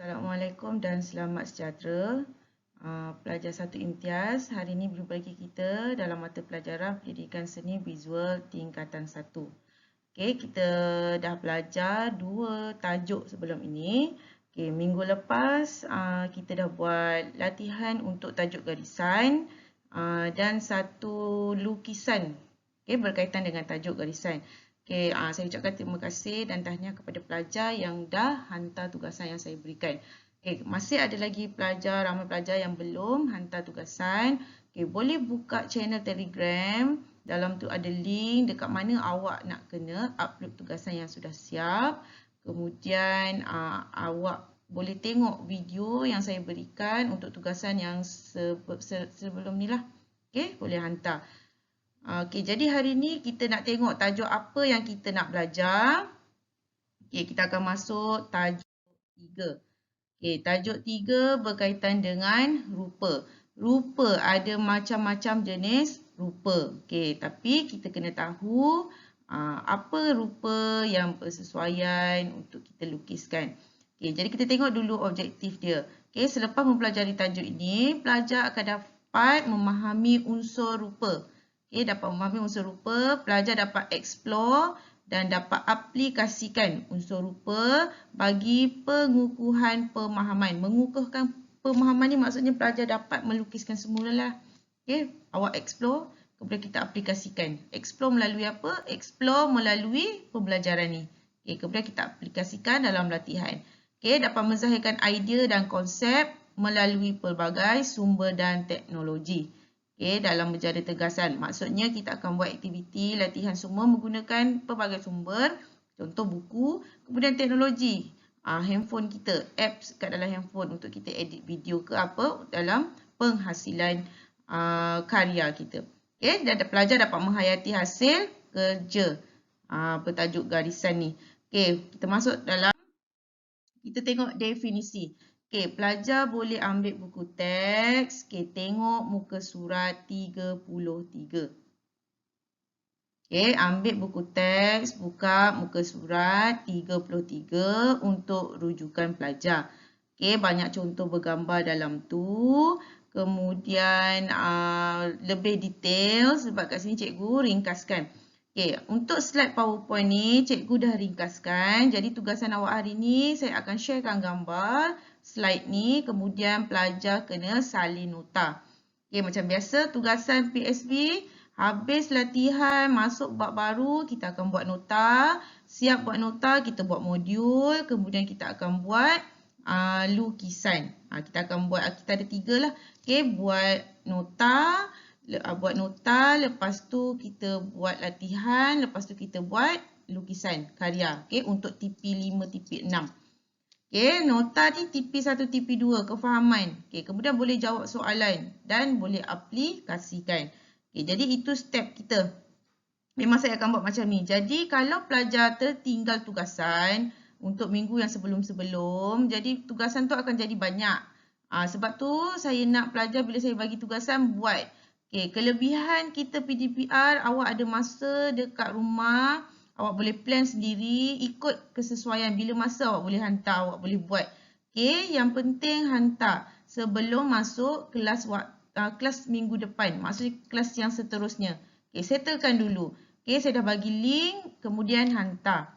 Assalamualaikum dan selamat sejahtera. Pelajar 1 imtiaz, hari ini berjumpa lagi kita dalam mata pelajaran Pendidikan Seni Visual tingkatan 1. Okey, kita dah belajar 2 tajuk sebelum ini. Okey, minggu lepas kita dah buat latihan untuk tajuk garisan dan satu lukisan berkaitan dengan tajuk garisan. Saya ucapkan terima kasih dan tahniah kepada pelajar yang dah hantar tugasan yang saya berikan. Masih ada lagi ramai pelajar yang belum hantar tugasan. Boleh buka channel Telegram. Dalam tu ada link dekat mana awak nak kena upload tugasan yang sudah siap. Kemudian awak boleh tengok video yang saya berikan untuk tugasan yang sebelum ni lah. Boleh hantar. Jadi hari ni kita nak tengok tajuk apa yang kita nak belajar. Kita akan masuk tajuk 3. Tajuk 3 berkaitan dengan rupa. Rupa ada macam-macam jenis rupa. Tapi kita kena tahu apa rupa yang bersesuaian untuk kita lukiskan. Jadi kita tengok dulu objektif dia. Selepas mempelajari tajuk ini, pelajar akan dapat memahami unsur rupa. Dapat memahami unsur rupa, pelajar dapat explore dan dapat aplikasikan unsur rupa bagi pengukuhan pemahaman. Mengukuhkan pemahaman ni maksudnya pelajar dapat melukiskan semula lah. Awak explore, kemudian kita aplikasikan. Explore melalui apa? Explore melalui pembelajaran ni. Kemudian kita aplikasikan dalam latihan. Dapat menzahirkan idea dan konsep melalui pelbagai sumber dan teknologi. Dalam menjadi tegasan. Maksudnya kita akan buat aktiviti latihan semua menggunakan pelbagai sumber. Contoh buku, kemudian teknologi. Handphone kita, apps kat dalam handphone untuk kita edit video ke apa dalam penghasilan karya kita. Dan pelajar dapat menghayati hasil kerja bertajuk garisan ni. Kita masuk dalam, kita tengok definisi. Pelajar boleh ambil buku teks. Tengok muka surat 33. Ambil buku teks, buka muka surat 33 untuk rujukan pelajar. Banyak contoh bergambar dalam tu. Kemudian lebih detail sebab kat sini cikgu ringkaskan. Untuk slide PowerPoint ni, cikgu dah ringkaskan. Jadi tugasan awak hari ni, saya akan sharekan gambar slide ni. Kemudian pelajar kena salin nota. Macam biasa, tugasan PSB, habis latihan, masuk bab baru, kita akan buat nota. Siap buat nota, kita buat modul. Kemudian kita akan buat lukisan. Kita akan buat, kita ada 3 lah. Buat nota, lepas tu kita buat latihan, lepas tu kita buat lukisan karya untuk TP5, TP6. Nota ni TP1, TP2, kefahaman. Kemudian boleh jawab soalan dan boleh aplikasikan. Jadi itu step kita. Memang saya akan buat macam ni. Jadi kalau pelajar tertinggal tugasan untuk minggu yang sebelum-sebelum, jadi tugasan tu akan jadi banyak. Sebab tu saya nak pelajar bila saya bagi tugasan buat. Kelebihan kita PDPR, awak ada masa dekat rumah, awak boleh plan sendiri, ikut kesesuaian. Bila masa awak boleh hantar, awak boleh buat. Yang penting hantar sebelum masuk kelas minggu depan. Maksudnya kelas yang seterusnya. Settlekan dulu. Saya dah bagi link, kemudian hantar.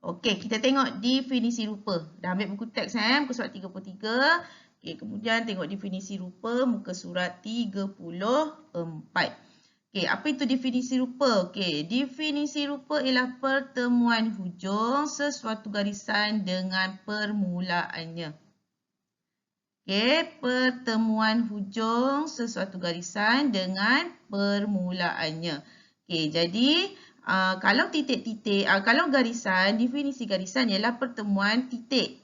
Kita tengok definisi rupa. Dah ambil buku teks muka surat 33. Kemudian tengok definisi rupa muka surat 34. Apa itu definisi rupa? Definisi rupa ialah pertemuan hujung sesuatu garisan dengan permulaannya. Pertemuan hujung sesuatu garisan dengan permulaannya. Jadi kalau titik-titik, kalau garisan, definisi garisan ialah pertemuan titik.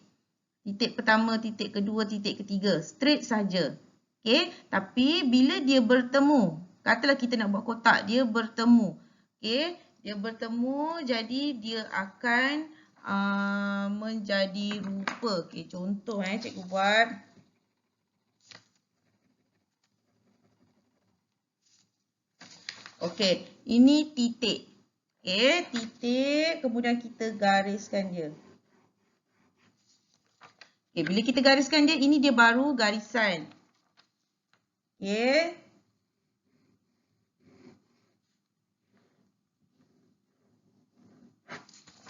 Titik pertama, titik kedua, titik ketiga. Straight saja. Tapi bila dia bertemu, katalah kita nak buat kotak, dia bertemu. Dia bertemu, jadi dia akan menjadi rupa. Contoh cikgu buat. Ini titik. Titik, kemudian kita gariskan dia. Okay, bila kita gariskan dia, ini dia baru garisan. Okay.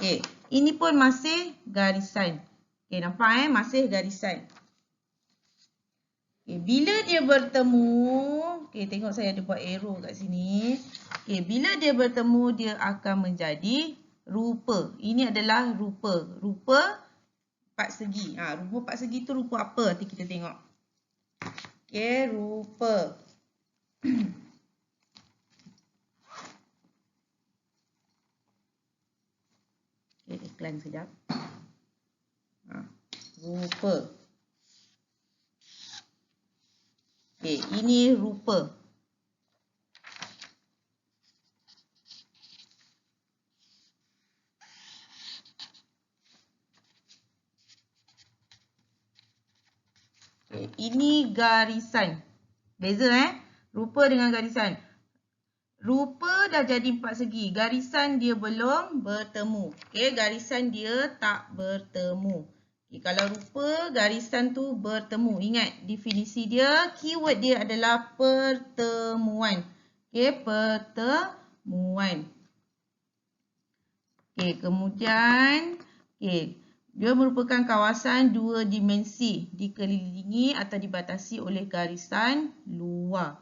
Okay, ini pun masih garisan. Okay, nampak masih garisan. Okay, bila dia bertemu, okay, tengok saya ada buat arrow kat sini. Okay, bila dia bertemu, dia akan menjadi rupa. Ini adalah rupa. Rupa empat segi. Rupa empat segi tu rupa apa? Nanti kita tengok. Okay, rupa. Okay, iklan sekejap. Rupa. Okay, ini rupa. Okay, ini garisan. Beza rupa dengan garisan. Rupa dah jadi empat segi. Garisan dia belum bertemu. Okay, garisan dia tak bertemu. Okay, kalau rupa, garisan tu bertemu. Ingat, definisi dia, keyword dia adalah pertemuan. Okay, pertemuan. Okay, kemudian, okay, dia merupakan kawasan dua dimensi. Dikelilingi atau dibatasi oleh garisan luar.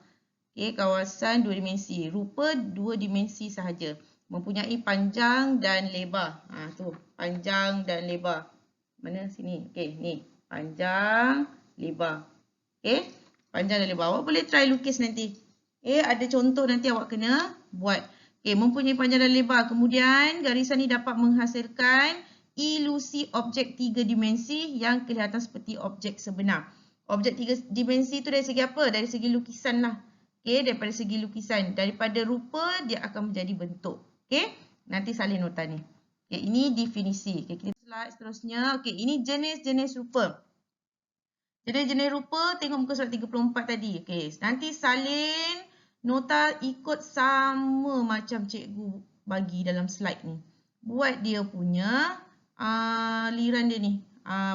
Okay, kawasan dua dimensi. Rupa dua dimensi sahaja. Mempunyai panjang dan lebar. Tu, panjang dan lebar. Mana sini? Okay, ni. Panjang, lebar. Okay, panjang dan lebar. Awak boleh try lukis nanti. Okay, ada contoh nanti awak kena buat. Okay, mempunyai panjang dan lebar. Kemudian, garisan ni dapat menghasilkan ilusi objek tiga dimensi yang kelihatan seperti objek sebenar. Objek tiga dimensi tu dari segi apa? Dari segi lukisan lah. Okay, daripada segi lukisan. Daripada rupa, dia akan menjadi bentuk. Okay, nanti salin nota ni. Okay, ini definisi. Okay, kita slide seterusnya. Okay, ini jenis-jenis rupa. Jenis-jenis rupa, tengok muka surat 34 tadi. Okay, nanti salin nota ikut sama macam cikgu bagi dalam slide ni. Buat dia punya liran dia ni.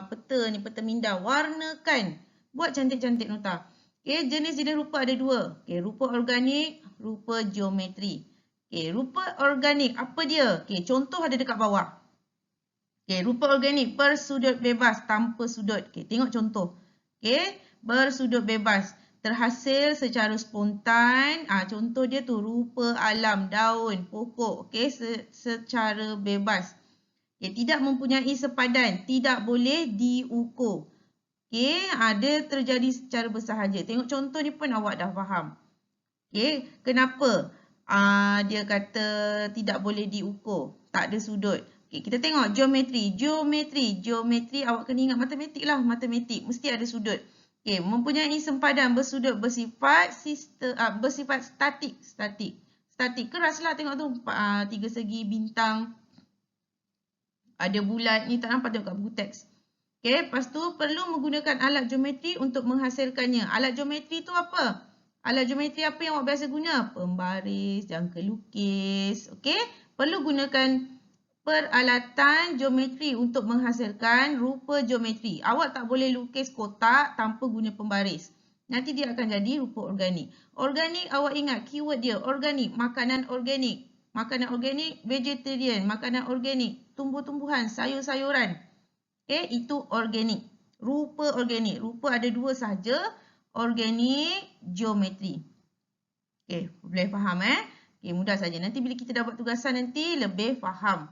Peta ni, peta minda. Warnakan. Buat cantik-cantik nota. Okay, jenis-jenis rupa ada dua. Okay, rupa organik, rupa geometri. Okay, rupa organik, apa dia? Okay, contoh ada dekat bawah. Okay, rupa organik, bersudut bebas, tanpa sudut. Okay, tengok contoh. Okay, bersudut bebas, terhasil secara spontan. Contoh dia tu, rupa alam, daun, pokok. Okay, secara bebas. Okay, tidak mempunyai sepadan, tidak boleh diukur. Okay, ada terjadi secara bersahaja. Tengok contoh ni pun awak dah faham. Okay, kenapa dia kata tidak boleh diukur, tak ada sudut. Okay, kita tengok geometri. Geometri awak kena ingat matematik lah. Matematik mesti ada sudut. Okay, mempunyai sempadan bersudut bersifat statik. Statik keras lah, tengok tu. Tiga segi bintang. Ada bulat ni, tak nampak tengok kat buku teks. Okay, lepas tu perlu menggunakan alat geometri untuk menghasilkannya. Alat geometri tu apa? Alat geometri apa yang awak biasa guna? Pembaris, jangka lukis. Okay, perlu gunakan peralatan geometri untuk menghasilkan rupa geometri. Awak tak boleh lukis kotak tanpa guna pembaris. Nanti dia akan jadi rupa organik. Organik, awak ingat keyword dia. Organik, makanan organik. Makanan organik, vegetarian. Makanan organik, tumbuh-tumbuhan, sayur-sayuran. Okay, itu organik. Rupa organik. Rupa ada dua sahaja. Organik, geometri. Okay, boleh faham Okay, mudah saja. Nanti bila kita dah buat tugasan nanti lebih faham.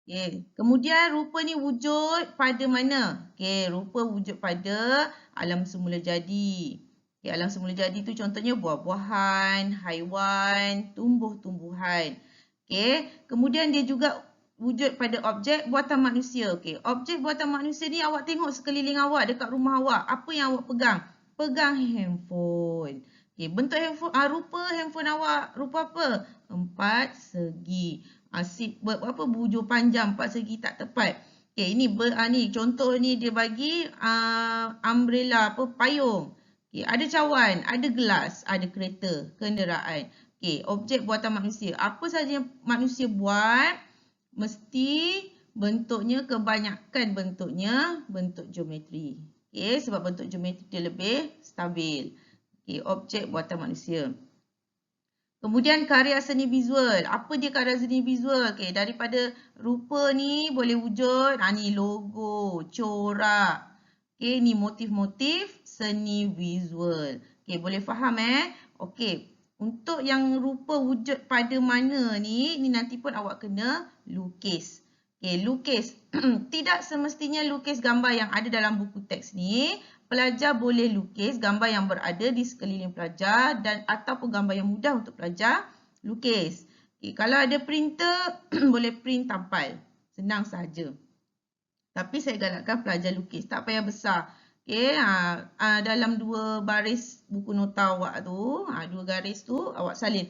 Okay, kemudian rupa ni wujud pada mana? Okay, rupa wujud pada alam semula jadi. Okay, alam semula jadi tu contohnya buah-buahan, haiwan, tumbuh-tumbuhan. Okay, kemudian dia juga wujud pada objek buatan manusia. Okay, objek buatan manusia ni awak tengok sekeliling awak, dekat rumah awak. Apa yang awak pegang? Pegang handphone. Okay, bentuk handphone, rupa handphone awak, rupa apa? Empat segi. Bujur panjang, empat segi tak tepat. Okay, ini ni contoh ni dia bagi umbrella, payung. Okay, ada cawan, ada gelas, ada kereta, kenderaan. Okay, objek buatan manusia. Apa sahaja yang manusia buat, mesti bentuknya kebanyakan bentuknya bentuk geometri. Okey, sebab bentuk geometri dia lebih stabil. Okey, objek buatan manusia. Kemudian karya seni visual. Apa dia karya seni visual? Okey, daripada rupa ni boleh wujud ni logo, corak. Okey, ni motif-motif seni visual. Okey, boleh faham Okey. Untuk yang rupa wujud pada mana ni nanti pun awak kena lukis. Okey, lukis. Tidak semestinya lukis gambar yang ada dalam buku teks ni. Pelajar boleh lukis gambar yang berada di sekeliling pelajar dan ataupun gambar yang mudah untuk pelajar lukis. Okey, kalau ada printer, boleh print tampal. Senang sahaja. Tapi saya galakkan pelajar lukis. Tak payah besar. Okey, dalam 2 baris buku nota awak tu, 2 garis tu awak salin.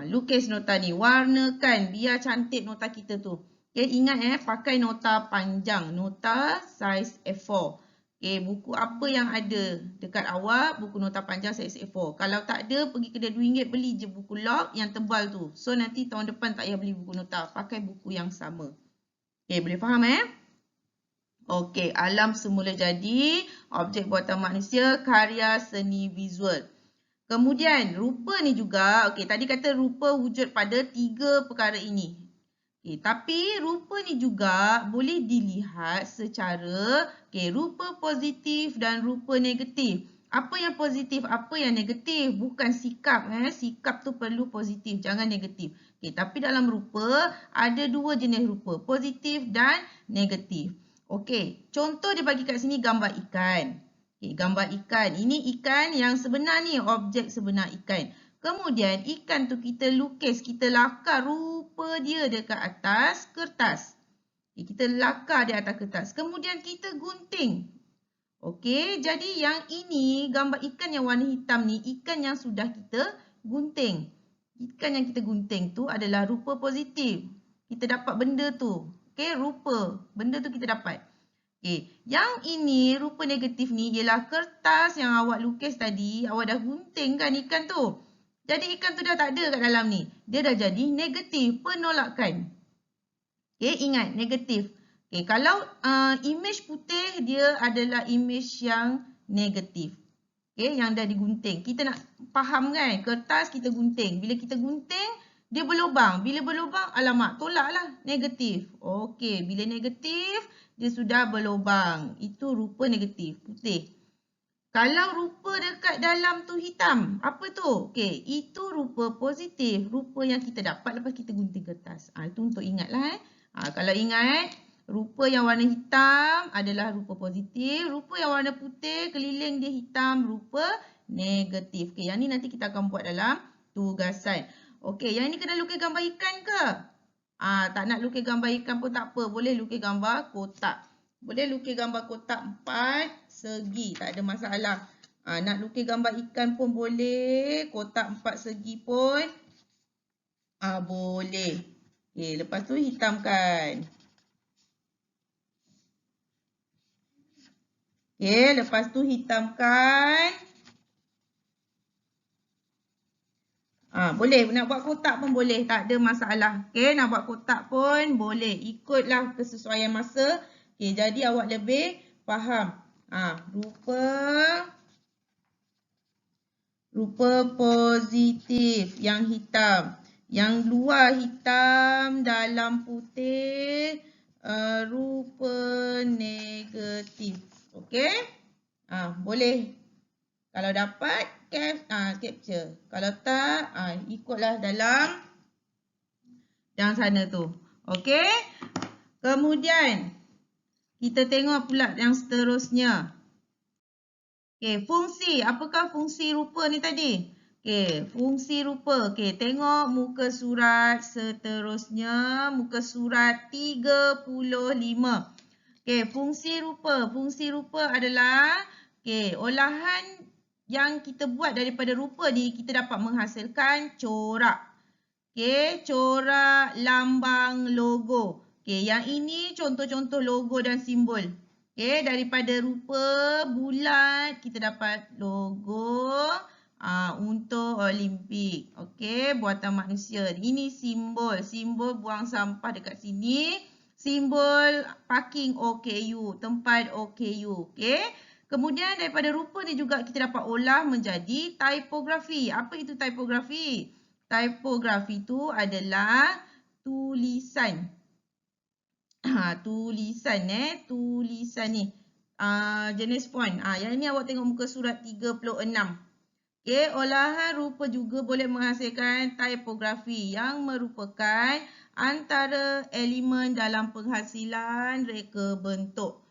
Lukis nota ni, warnakan biar cantik nota kita tu. Okey, ingat pakai nota panjang, nota saiz A4. Okey, buku apa yang ada dekat awak, buku nota panjang saiz A4. Kalau tak ada, pergi kedai RM2 beli je buku log yang tebal tu. So nanti tahun depan tak payah beli buku nota, pakai buku yang sama. Okey, boleh faham Okey, alam semula jadi, objek buatan manusia, karya seni visual. Kemudian, rupa ni juga, okey, tadi kata rupa wujud pada 3 perkara ini. Okey, tapi rupa ni juga boleh dilihat secara rupa positif dan rupa negatif. Apa yang positif, apa yang negatif? Bukan sikap. Sikap tu perlu positif, jangan negatif. Okey, tapi dalam rupa ada 2 jenis rupa, positif dan negatif. Okey, contoh dia bagi kat sini gambar ikan. Okey, gambar ikan. Ini ikan yang sebenar ni, objek sebenar ikan. Kemudian ikan tu kita lukis, kita lakar rupa dia dekat atas kertas. Okey, kita lakar di atas kertas. Kemudian kita gunting. Okey, jadi yang ini gambar ikan yang warna hitam ni, ikan yang sudah kita gunting. Ikan yang kita gunting tu adalah rupa positif. Kita dapat benda tu. Okey, rupa. Benda tu kita dapat. Okey, yang ini rupa negatif ni ialah kertas yang awak lukis tadi. Awak dah gunting kan ikan tu. Jadi ikan tu dah tak ada kat dalam ni. Dia dah jadi negatif, penolakan. Okey, ingat negatif. Okey, kalau imej putih dia adalah imej yang negatif. Okey, yang dah digunting. Kita nak faham kan, kertas kita gunting. Bila kita gunting, dia berlubang. Bila berlubang, alamak, tolaklah. Negatif. Okey, bila negatif, dia sudah berlubang. Itu rupa negatif, putih. Kalau rupa dekat dalam tu hitam, apa tu? Okey, itu rupa positif. Rupa yang kita dapat lepas kita gunting kertas. Itu untuk ingatlah. Kalau ingat, rupa yang warna hitam adalah rupa positif. Rupa yang warna putih, keliling dia hitam, rupa negatif. Okey, yang ni nanti kita akan buat dalam tugasan. Okey, yang ni kena lukis gambar ikan ke? Tak nak lukis gambar ikan pun tak apa. Boleh lukis gambar kotak. Boleh lukis gambar kotak 4 segi. Tak ada masalah. Nak lukis gambar ikan pun boleh. Kotak 4 segi pun boleh. Okay, lepas tu hitamkan. Okay, lepas tu hitamkan. Boleh. Nak buat kotak pun boleh. Tak ada masalah. Okay, nak buat kotak pun boleh. Ikutlah kesesuaian masa. Okay, jadi awak lebih faham. Rupa positif yang hitam. Yang luar hitam, dalam putih, rupa negatif. Okey? Boleh. Kalau dapat, capture. Kalau tak, ikutlah dalam yang sana tu. Okey? Kemudian, kita tengok pula yang seterusnya. Okey, fungsi. Apakah fungsi rupa ni tadi? Okey, fungsi rupa. Okey, tengok muka surat seterusnya. Muka surat 35. Okey, fungsi rupa. Fungsi rupa adalah olahan yang kita buat daripada rupa ni, kita dapat menghasilkan corak. Okey, corak, lambang, logo. Okey, yang ini contoh-contoh logo dan simbol. Okey, daripada rupa bulat kita dapat logo untuk Olimpik. Okey, buatan manusia. Ini simbol. Simbol buang sampah dekat sini. Simbol parking OKU, tempat OKU. Okey. Kemudian daripada rupa ni juga kita dapat olah menjadi tipografi. Apa itu tipografi? Tipografi itu adalah tulisan. Tulisan ni. Jenis font. Yang ni awak tengok muka surat 36. Okey, olahan rupa juga boleh menghasilkan tipografi yang merupakan antara elemen dalam penghasilan reka bentuk.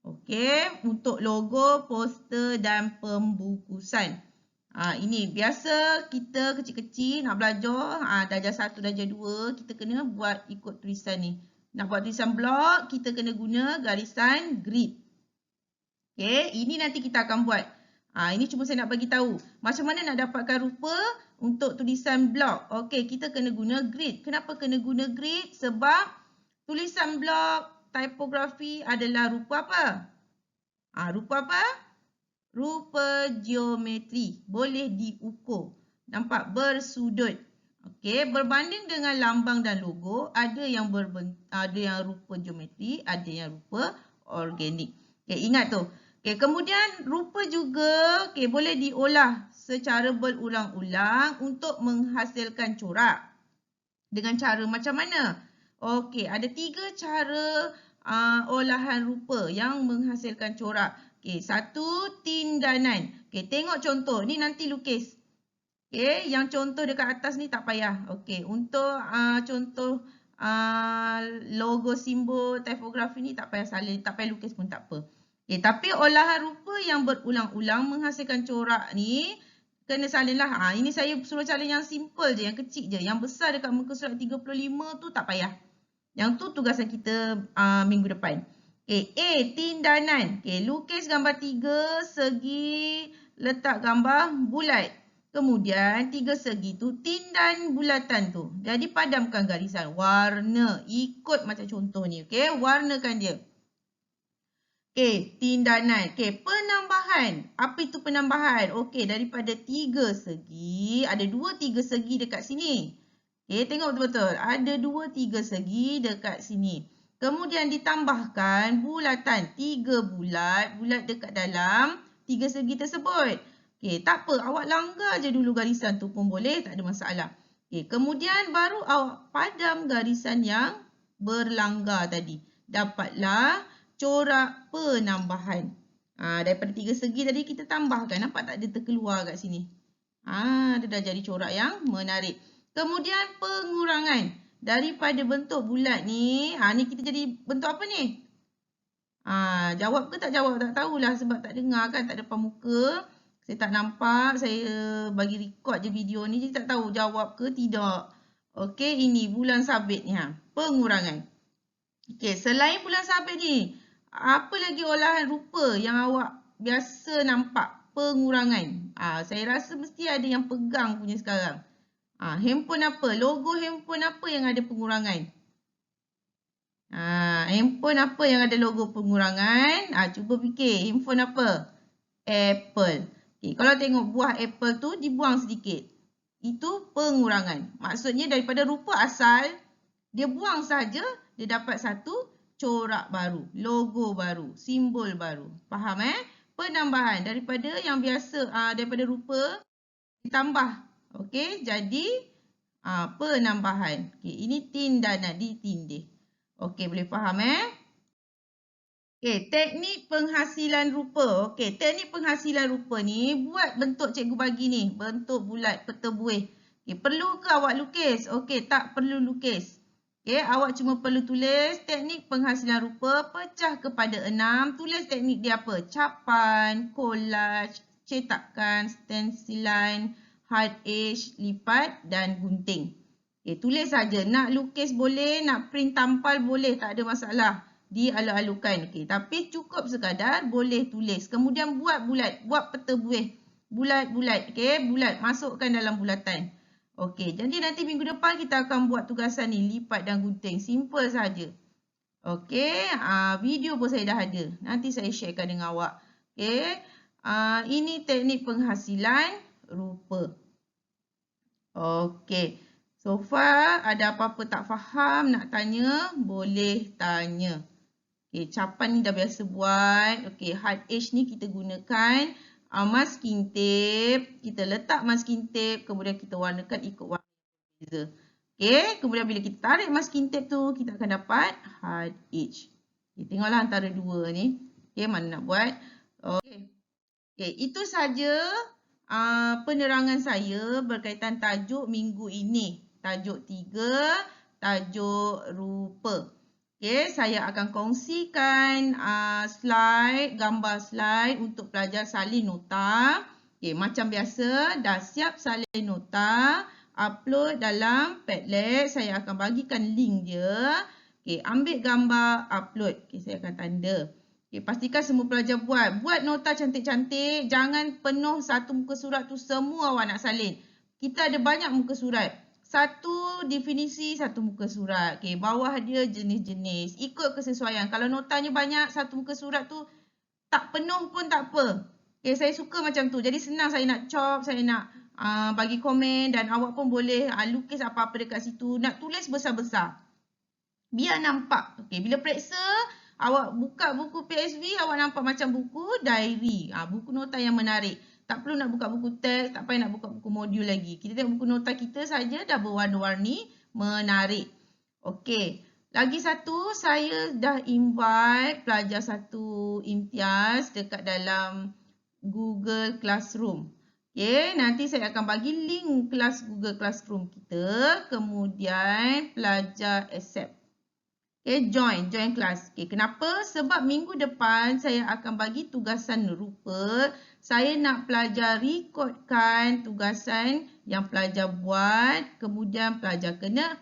Okey, untuk logo, poster dan pembukusan. Ini biasa kita kecil-kecil nak belajar, darjah 1, darjah 2, kita kena buat ikut tulisan ni. Nak buat tulisan blok, kita kena guna garisan grid. Okey, ini nanti kita akan buat. Ini cuma saya nak bagi tahu macam mana nak dapatkan rupa untuk tulisan blok. Okey, kita kena guna grid. Kenapa kena guna grid? Sebab tulisan blok tipografi adalah rupa apa? Rupa apa? Rupa geometri. Boleh diukur. Nampak? Bersudut. Okey, berbanding dengan lambang dan logo, ada yang rupa geometri, ada yang rupa organik. Okey, ingat tu. Okey, kemudian rupa juga boleh diolah secara berulang-ulang untuk menghasilkan corak. Dengan cara macam mana? Okey, ada 3 cara olahan rupa yang menghasilkan corak. Okey, 1, tindanan. Okey, tengok contoh. Ni nanti lukis. Okey, yang contoh dekat atas ni tak payah. Okey, untuk contoh logo, simbol, tipografi ni tak payah salin, tak payah lukis pun tak apa. Okey, tapi olahan rupa yang berulang-ulang menghasilkan corak ni kena salin lah. Ini saya suruh salin yang simple je, yang kecil je. Yang besar dekat muka surat 35 tu tak payah. Yang tu tugasan kita minggu depan. Okey, A, tindanan. Okey, lukis gambar 3 segi, letak gambar bulat. Kemudian 3 segi tu tindan bulatan tu. Jadi padamkan garisan. Warna. Ikut macam contoh ni. Okey, warnakan dia. Okey, tindanan. Okey, penambahan. Apa itu penambahan? Okey, daripada 3 segi, ada 2, 3 segi dekat sini. Okey, tengok betul-betul. Ada 2, 3 segi dekat sini. Kemudian ditambahkan bulatan. 3 bulat. Bulat dekat dalam 3 segi tersebut. Okey, tak apa. Awak langgar je dulu garisan tu pun boleh. Tak ada masalah. Okey, kemudian baru awak padam garisan yang berlanggar tadi. Dapatlah corak penambahan. Daripada 3 segi tadi kita tambahkan. Nampak tak dia terkeluar kat sini? Dia dah jadi corak yang menarik. Kemudian pengurangan. Daripada bentuk bulat ni. Ni kita jadi bentuk apa ni? Jawab ke tak jawab? Tak tahulah sebab tak dengar kan. Tak depan muka. Saya tak nampak. Saya bagi record je video ni. Jadi tak tahu jawab ke tidak. Okey, ini bulan sabit ni. Pengurangan. Okey, selain bulan sabit ni. Apa lagi olahan rupa yang awak biasa nampak? Pengurangan. Saya rasa mesti ada yang pegang punya sekarang. Handphone apa? Logo handphone apa yang ada pengurangan? Handphone apa yang ada logo pengurangan? Cuba fikir. Handphone apa? Apple. Okay, kalau tengok buah apple tu dibuang sedikit. Itu pengurangan. Maksudnya daripada rupa asal, dia buang saja, dia dapat satu corak baru, logo baru, simbol baru. Faham Penambahan daripada yang biasa daripada rupa ditambah. Okey, jadi penambahan. Okey, ini tindanan, ditindih. Okey, boleh faham Okey, teknik penghasilan rupa. Okey, teknik penghasilan rupa ni buat bentuk cikgu bagi ni, bentuk bulat peta buih. Okey, perlu ke awak lukis? Okey, tak perlu lukis. Okey, awak cuma perlu tulis teknik penghasilan rupa pecah kepada 6. Tulis teknik dia apa? Capan, collage, cetakan, stencilan, hard edge, lipat dan gunting. Okey, tulis saja. Nak lukis boleh, nak print tampal boleh, tak ada masalah. Dialu-alukan. Okey, tapi cukup sekadar boleh tulis. Kemudian buat bulat, buat peta buih. Bulat-bulat, okey, bulat, masukkan dalam bulatan. Okey, jadi nanti minggu depan kita akan buat tugasan ni, lipat dan gunting. Simple saja. Okey, video pun saya dah ada. Nanti saya sharekan dengan awak. Okey, ini teknik penghasilan rupa. Okey, So far, ada apa-apa tak faham, nak tanya, boleh tanya. Okay, capan ni dah biasa buat. Okay, hard edge ni kita gunakan masking tape. Kita letak masking tape, kemudian kita warnakan ikut warna berbeza. Okay, kemudian bila kita tarik masking tape tu, kita akan dapat hard edge. Okay, tengoklah antara dua ni. Okay, mana nak buat. Okay, itu saja penerangan saya berkaitan tajuk minggu ini. Tajuk 3, tajuk rupa. Okay, saya akan kongsikan slide, gambar slide untuk pelajar salin nota. Okay, macam biasa, dah siap salin nota. Upload dalam Padlet. Saya akan bagikan link dia. Okay, ambil gambar, upload. Okay, saya akan tanda. Okay, pastikan semua pelajar buat. Buat nota cantik-cantik. Jangan penuh satu muka surat tu semua awak nak salin. Kita ada banyak muka surat. Satu definisi, satu muka surat. Okay, bawah dia jenis-jenis. Ikut kesesuaian. Kalau notanya banyak, satu muka surat tu tak penuh pun tak apa. Okay, saya suka macam tu. Jadi senang saya nak chop, saya nak bagi komen dan awak pun boleh lukis apa-apa dekat situ. Nak tulis besar-besar. Biar nampak. Okay, bila periksa, awak buka buku PSV, awak nampak macam buku diary. Buku nota yang menarik. Tak perlu nak buka buku teks, tak payah nak buka buku modul lagi. Kita tengok buku nota kita saja dah berwarna-warni menarik. Okey, lagi satu, saya dah invite pelajar 1 imtiaz dekat dalam Google Classroom. Okey, nanti saya akan bagi link kelas Google Classroom kita. Kemudian pelajar accept. Okay, join kelas. Okay, kenapa? Sebab minggu depan saya akan bagi tugasan rupa. Saya nak pelajar rekodkan tugasan yang pelajar buat. Kemudian pelajar kena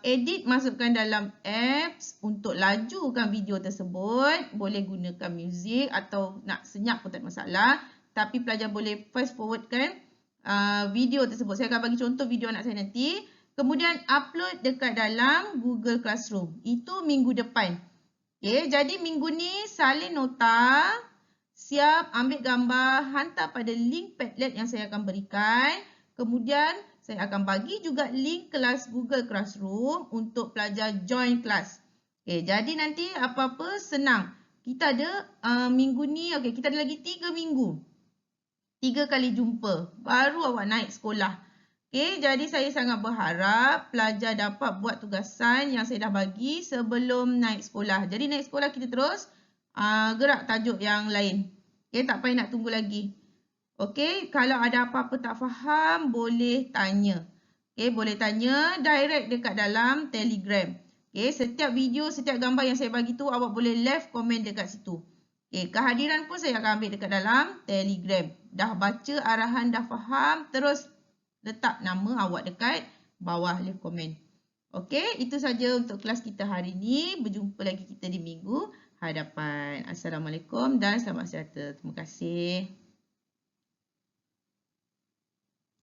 edit, masukkan dalam apps untuk lajukan video tersebut. Boleh gunakan muzik atau nak senyap pun tak ada masalah. Tapi pelajar boleh fast forwardkan video tersebut. Saya akan bagi contoh video anak saya nanti. Kemudian upload dekat dalam Google Classroom. Itu minggu depan. Okay, jadi minggu ni salin nota, siap ambil gambar, hantar pada link Padlet yang saya akan berikan. Kemudian saya akan bagi juga link kelas Google Classroom untuk pelajar join kelas. Okay, jadi nanti apa-apa senang. Kita ada minggu ni, okay, kita ada lagi 3 minggu. 3 kali jumpa. Baru awak naik sekolah. Okay, jadi saya sangat berharap pelajar dapat buat tugasan yang saya dah bagi sebelum naik sekolah. Jadi naik sekolah kita terus gerak tajuk yang lain. Okay, tak payah nak tunggu lagi. Okay, kalau ada apa-apa tak faham, boleh tanya. Okay, boleh tanya direct dekat dalam Telegram. Okay, setiap video, setiap gambar yang saya bagi tu, awak boleh left komen dekat situ. Okay, kehadiran pun saya akan ambil dekat dalam Telegram. Dah baca arahan, dah faham, terus letak nama awak dekat bawah leave komen. Okey, itu saja untuk kelas kita hari ini. Berjumpa lagi kita di minggu hadapan. Assalamualaikum dan selamat sejahtera. Terima kasih.